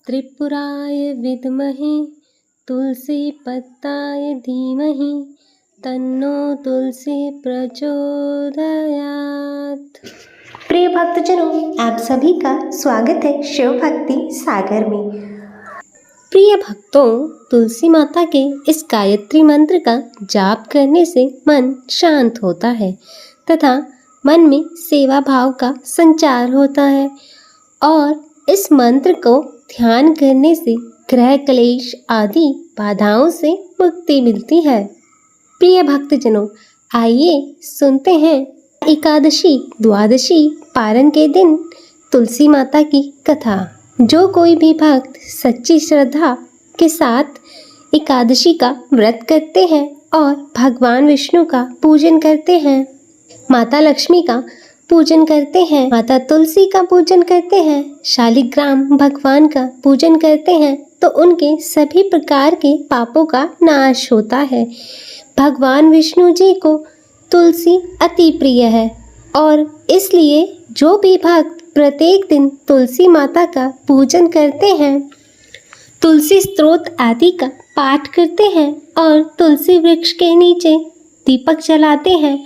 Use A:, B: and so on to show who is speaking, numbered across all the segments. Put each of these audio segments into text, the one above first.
A: त्रिपुराय विद्महे तुलसीपत्राय धीमहि तन्नो तुलसी प्रचोदयात्।
B: प्रिय भक्तजनों, आप सभी का स्वागत है शिव भक्ति सागर में।
A: प्रिय भक्तों, तुलसी माता के इस गायत्री मंत्र का जाप करने से मन शांत होता है तथा मन में सेवा भाव का संचार होता है और इस मंत्र को ध्यान करने से ग्रह क्लेश आदि बाधाओं से मुक्ति मिलती है। प्रिय भक्तजनों, आइए सुनते हैं एकादशी द्वादशी पारण के दिन तुलसी माता की कथा। जो कोई भी भक्त सच्ची श्रद्धा के साथ एकादशी का व्रत करते हैं और भगवान विष्णु का पूजन करते हैं, माता लक्ष्मी का पूजन करते हैं, माता तुलसी का पूजन करते हैं, शालिग्राम भगवान का पूजन करते हैं, तो उनके सभी प्रकार के पापों का नाश होता है। भगवान विष्णु जी को तुलसी अति प्रिय है और इसलिए जो भी भक्त प्रत्येक दिन तुलसी माता का पूजन करते हैं, तुलसी स्तोत्र आदि का पाठ करते हैं और तुलसी वृक्ष के नीचे दीपक जलाते हैं,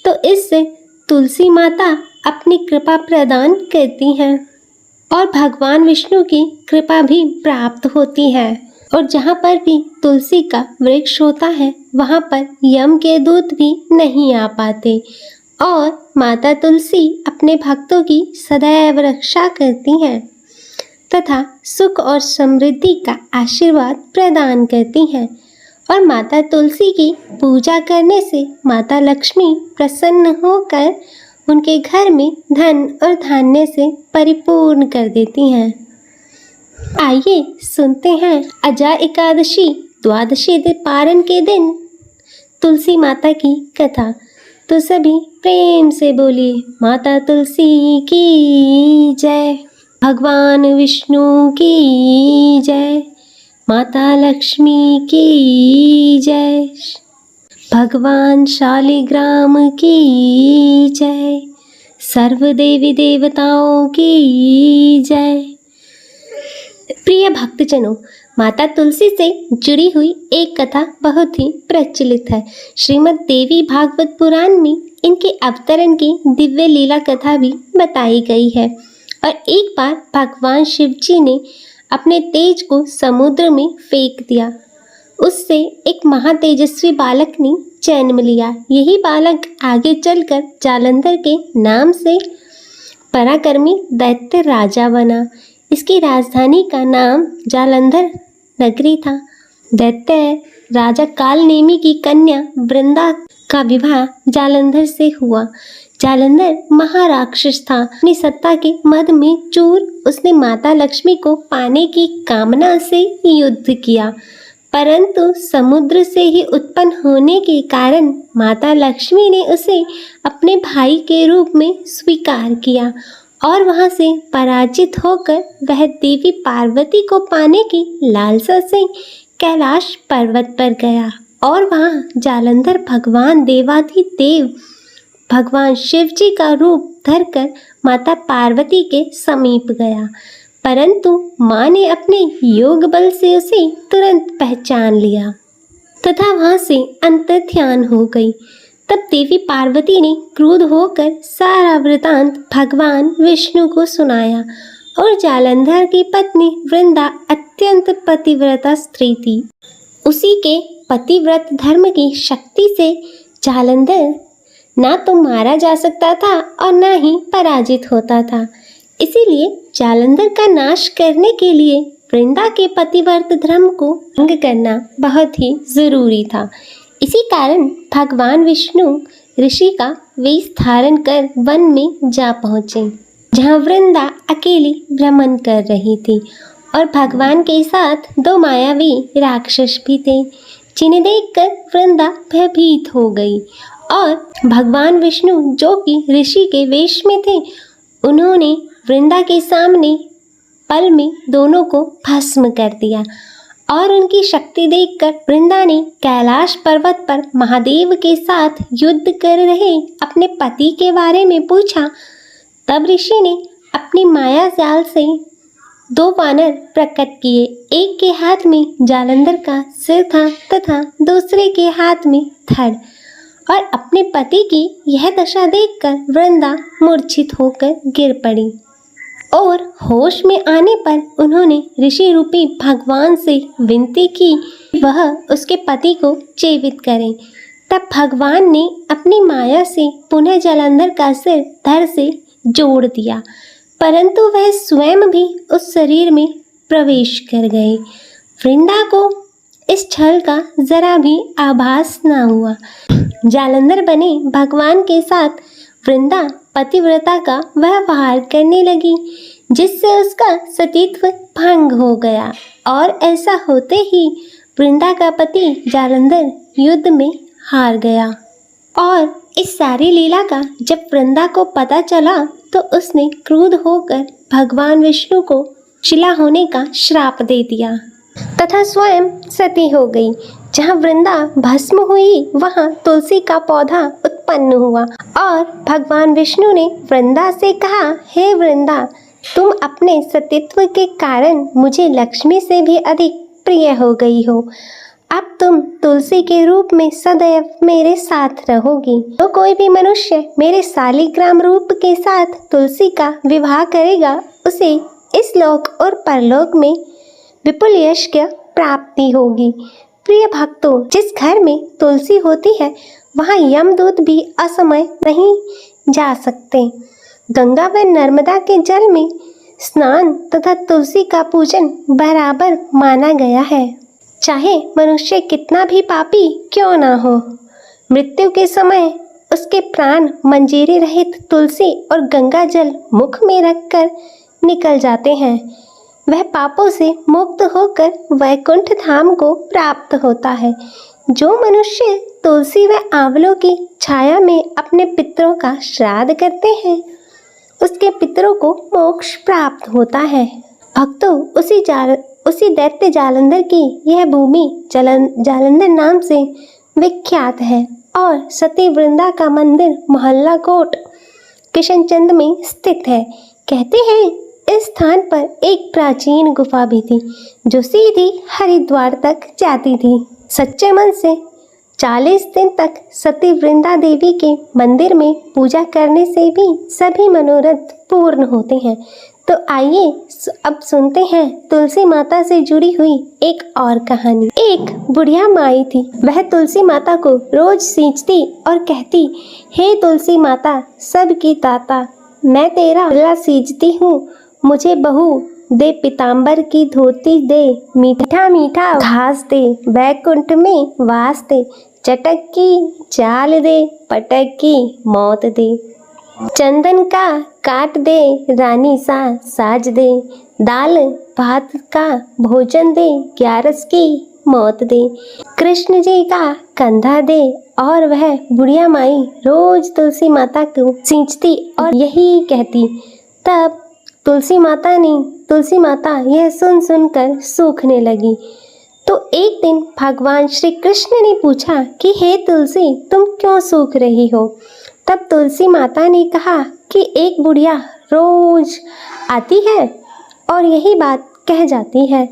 A: तो इससे तुलसी माता अपनी कृपा प्रदान करती हैं और भगवान विष्णु की कृपा भी प्राप्त होती है। और जहाँ पर भी तुलसी का वृक्ष होता है, वहाँ पर यम के दूत भी नहीं आ पाते और माता तुलसी अपने भक्तों की सदैव रक्षा करती हैं तथा सुख और समृद्धि का आशीर्वाद प्रदान करती हैं। और माता तुलसी की पूजा करने से माता लक्ष्मी प्रसन्न होकर उनके घर में धन और धान्य से परिपूर्ण कर देती हैं। आइए सुनते हैं अजा एकादशी द्वादशी पारण के दिन तुलसी माता की कथा। तो सभी प्रेम से बोलिए माता तुलसी की जय, भगवान विष्णु की जय, माता लक्ष्मी की जय, भगवान शालिग्राम की जय, सर्व देवी देवताओं की जय। प्रिय भक्तजनों, माता तुलसी से जुड़ी हुई एक कथा बहुत ही प्रचलित है। श्रीमद् देवी भागवत पुराण में इनके अवतरण की दिव्य लीला कथा भी बताई गई है। और एक बार भगवान शिव जी ने अपने तेज को समुद्र में फेंक दिया। उससे एक महातेजस्वी बालक ने जन्म लिया। यही बालक आगे चलकर जालंधर के नाम से पराक्रमी दैत्य राजा बना। इसकी राजधानी का नाम जालंधर नगरी था। दैत्य राजा कालनेमी की कन्या वृंदा का विवाह जालंधर से हुआ। जालंधर महाराक्षस था। अपनी सत्ता के मद में चूर उसने माता लक्ष्मी को पाने की कामना से युद्ध किया, परंतु समुद्र से ही उत्पन्न होने के कारण माता लक्ष्मी ने उसे अपने भाई के रूप में स्वीकार किया और वहां से पराजित होकर वह देवी पार्वती को पाने की लालसा से कैलाश पर्वत पर गया और वहां जालंधर भगवान देवाधिदेव भगवान शिव जी का रूप धरकर माता पार्वती के समीप गया, परंतु माँ ने अपने योग बल से उसे तुरंत पहचान लिया तथा वहां से अंतर्ध्यान हो गई। तब देवी पार्वती ने क्रुद्ध होकर सारा वृतांत भगवान विष्णु को सुनाया और जालंधर की पत्नी वृंदा अत्यंत पतिव्रता स्त्री थी। उसी के पतिव्रत धर्म की शक्ति से जालंधर ना तो मारा जा सकता था और ना ही पराजित होता था। इसीलिए जालंधर का नाश करने के लिए वृंदा के पतिव्रत धर्म को भंग करना बहुत ही जरूरी था। इसी कारण भगवान विष्णु ऋषि का वेश धारण कर वन में जा पहुँचे, जहाँ वृंदा अकेली भ्रमण कर रही थी और भगवान के साथ दो मायावी राक्षस भी थे, जिन्हें देखकर वृंदा भयभीत हो गई और भगवान विष्णु जो कि ऋषि के वेश में थे, उन्होंने वृंदा के सामने पल में दोनों को भस्म कर दिया और उनकी शक्ति देखकर वृंदा ने कैलाश पर्वत पर महादेव के साथ युद्ध कर रहे अपने पति के बारे में पूछा। तब ऋषि ने अपनी माया जाल से दो वानर प्रकट किए। एक के हाथ में जालंधर का सिर था तथा दूसरे के हाथ में धड़। और अपने पति की यह दशा देखकर वृंदा मूर्छित होकर गिर पड़ी और होश में आने पर उन्होंने ऋषि रूपी भगवान से विनती की वह उसके पति को जीवित करें। तब भगवान ने अपनी माया से पुनः जालंधर का सिर धड़ से जोड़ दिया, परंतु वह स्वयं भी उस शरीर में प्रवेश कर गए। वृंदा को इस छल का जरा भी आभास न हुआ। जालंधर बने भगवान के साथ वृंदा पतिव्रता का व्यवहार करने लगी, जिससे उसका सतीत्व भंग हो गया और ऐसा होते ही वृंदा का पति जालंधर युद्ध में हार गया। और इस सारी लीला का जब वृंदा को पता चला तो उसने क्रुद्ध होकर भगवान विष्णु को शिला होने का श्राप दे दिया तथा स्वयं सती हो गई। जहाँ वृंदा भस्म हुई वहाँ तुलसी का पौधा उत्पन्न हुआ और भगवान विष्णु ने वृंदा से कहा, हे वृंदा, तुम अपने सतीत्व के कारण मुझे लक्ष्मी से भी अधिक प्रिय हो गई हो। अब तुम तुलसी के रूप में सदैव मेरे साथ रहोगी। तो कोई भी मनुष्य मेरे शालिग्राम रूप के साथ तुलसी का विवाह करेगा, उसे इस लोक और परलोक में विपुल यश की प्राप्ति होगी। प्रिय भक्तों, जिस घर में तुलसी होती है वहाँ यमदूत भी असमय नहीं जा सकते। गंगा व नर्मदा के जल में स्नान तथा तुलसी का पूजन बराबर माना गया है, चाहे मनुष्य कितना भी पापी क्यों ना हो। मृत्यु के समय उसके प्राण मंजीरी रहित तुलसी और गंगा जल मुख में रखकर निकल जाते हैं। वह पापों से मुक्त होकर वैकुंठ धाम को प्राप्त होता है। जो मनुष्य तुलसी व आंवलों की छाया में अपने पितरों का श्राद्ध करते हैं, उसके पितरों को मोक्ष प्राप्त होता है। भक्तों, उसी दैत्य जालंधर की यह भूमि जालंधर नाम से विख्यात है और सती वृंदा का मंदिर मोहल्ला कोट किशनचंद में स्थित है। कहते हैं इस स्थान पर एक प्राचीन गुफा भी थी जो सीधी हरिद्वार तक जाती थी। सच्चे मन से 40 दिन तक सती वृंदा देवी के मंदिर में पूजा करने से भी सभी मनोरथ पूर्ण होते हैं। तो आइए अब सुनते हैं तुलसी माता से जुड़ी हुई एक और कहानी। एक बुढ़िया माई थी। वह तुलसी माता को रोज सींचती और कहती, हे तुलसी माता, सबकी दाता, मैं तेरा गला सींचती हूँ, मुझे बहू दे, पीताम्बर की धोती दे, मीठा मीठा घास दे, बैकुंठ में वास दे, चटक की चाल दे, पटक की मौत दे, चंदन का काट दे, रानी सा साज दे, दाल भात का भोजन दे, 11 की मौत दे, कृष्ण जी का कंधा दे। और वह बुढ़िया माई रोज तुलसी माता को सींचती और यही कहती। तब तुलसी माता यह सुनकर सूखने लगी। तो एक दिन भगवान श्री कृष्ण ने पूछा कि हे तुलसी, तुम क्यों सूख रही हो? तब तुलसी माता ने कहा कि एक बुढ़िया रोज आती है और यही बात कह जाती है।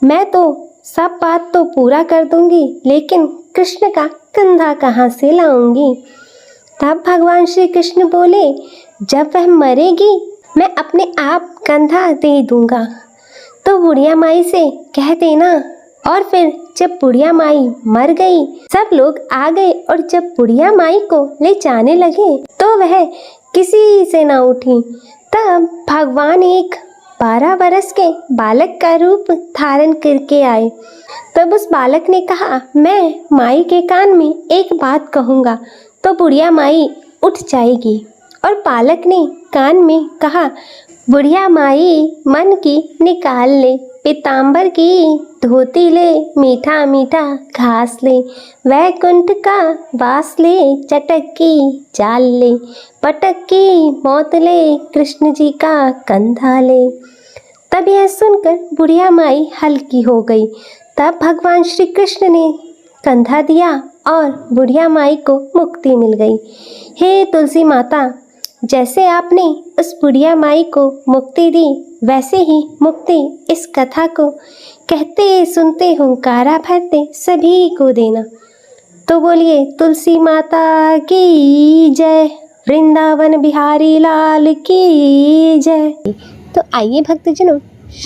A: मैं तो सब बात तो पूरा कर दूंगी, लेकिन कृष्ण का कंधा कहाँ से लाऊंगी? तब भगवान श्री कृष्ण बोले, जब वह मरेगी मैं अपने आप कंधा दे दूंगा, तो बुढ़िया माई से कह देना। और फिर जब बुढ़िया माई मर गई, सब लोग आ गए और जब बुढ़िया माई को ले जाने लगे तो वह किसी से न उठी। तब भगवान एक 12 वर्ष के बालक का रूप धारण करके आए। तब उस बालक ने कहा, मैं माई के कान में एक बात कहूँगा तो बुढ़िया माई उठ जाएगी। और बालक ने कान में कहा, बुढ़िया माई मन की निकाल ले, पीताम्बर की धोती ले, मीठा मीठा घास ले, वैकुंठ का वास ले, चटक की चाल ले, पटक की मौत ले, कृष्ण जी का कंधा ले। तब यह सुनकर बुढ़िया माई हल्की हो गई। तब भगवान श्री कृष्ण ने कंधा दिया और बुढ़िया माई को मुक्ति मिल गई। हे तुलसी माता,
B: जैसे आपने उस बुढ़िया माई को मुक्ति दी, वैसे ही मुक्ति इस कथा को कहते सुनते हुंकारा भरते सभी को देना। तो बोलिए तुलसी माता की जय, वृंदावन बिहारी लाल की जय। तो आइए भक्तजनों,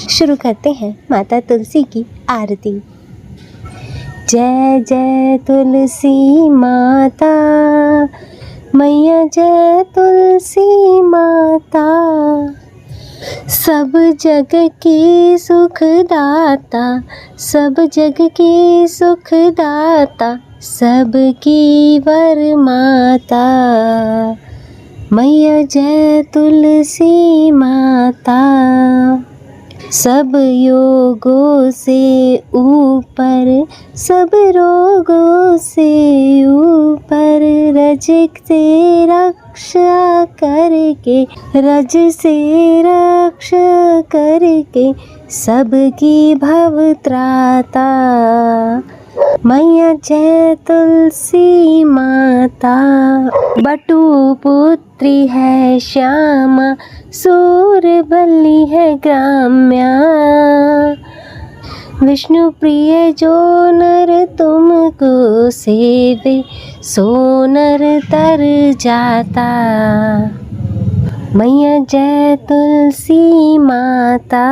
B: शुरू करते हैं माता तुलसी की आरती। जय जय तुलसी माता मैया, जय तुलसी माता, सब जग की सुखदाता, सब जग की सुखदाता, सबकी वर माता मैया जय तुलसी माता। सब योगों से ऊपर, सब रोगों से ऊपर, रज से रक्षा करके, रज से रक्षा करके, सबकी भव त्राता मैया जय तुलसी माता। बटु पुत्री है श्यामा, सूरबल्ली है ग्राम्या, विष्णु प्रिय जो नर तुमको सेवे, सो नर तर जाता मैया जय तुलसी माता।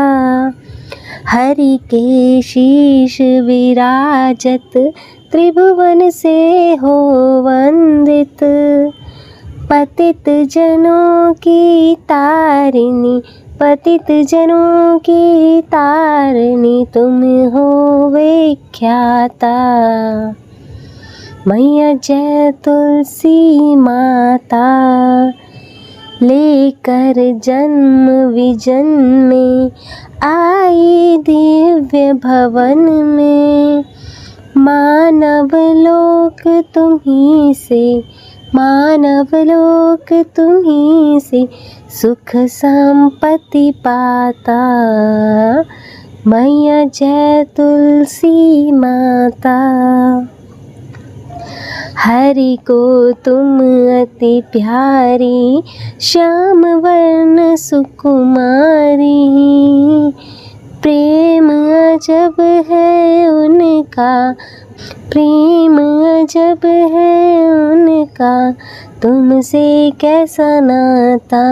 B: हरि के शीश विराजत, त्रिभुवन से हो वंदित, पतित जनों की तारिणी, पतित जनों की तारिणी, तुम हो विख्याता मैया जय तुलसी माता। लेकर जन्म विजन में आई दिव्य भवन में, मानव लोक तुम्हीं से, मानव लोक तुम्हीं से, सुख संपत्ति पाता मैया जय तुलसी माता। हरि को तुम अति प्यारी, श्याम वर्ण सुकुमारी, प्रेम अजब है उनका, प्रेम अजब है उनका, तुमसे कैसा नाता,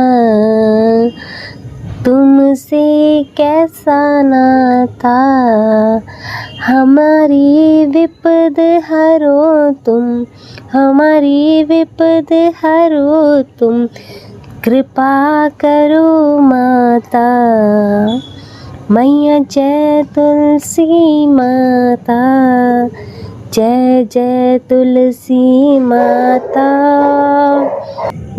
B: तुमसे कैसा नाता। हमारी विपद हरो तुम, हमारी विपद हरो तुम, कृपा करो माता मैया जय तुलसी माता। जय जय तुलसी माता,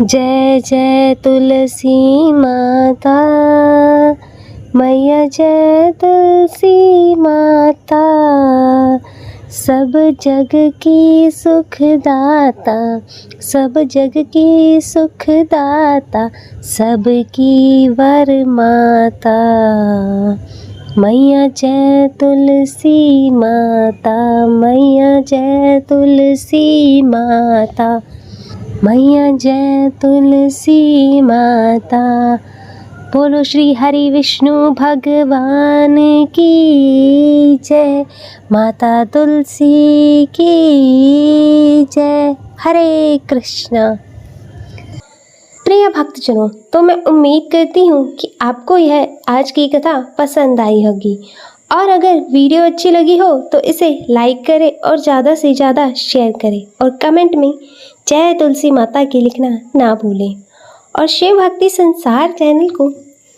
B: जय जय तुलसी माता मैया जय तुलसी माता। सब जग की सुखदाता, सब जग की सुखदाता, सबकी वर माता मैया जय तुलसी माता, मैया जय तुलसी माता, मैया जय तुलसी माता। बोलो श्री हरि विष्णु भगवान की जय, माता तुलसी की जय। हरे कृष्णा। प्रिय भक्तजनों, तो मैं उम्मीद करती हूँ कि आपको यह आज की कथा पसंद आई होगी, और अगर वीडियो अच्छी लगी हो तो इसे लाइक करें और ज़्यादा से ज़्यादा शेयर करें, और कमेंट में जय तुलसी माता की लिखना ना भूलें, और शिव भक्ति संसार चैनल को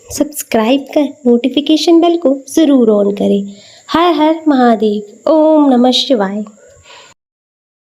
B: सब्सक्राइब कर नोटिफिकेशन बेल को ज़रूर ऑन करें। हर हर महादेव। ओम नमः शिवाय।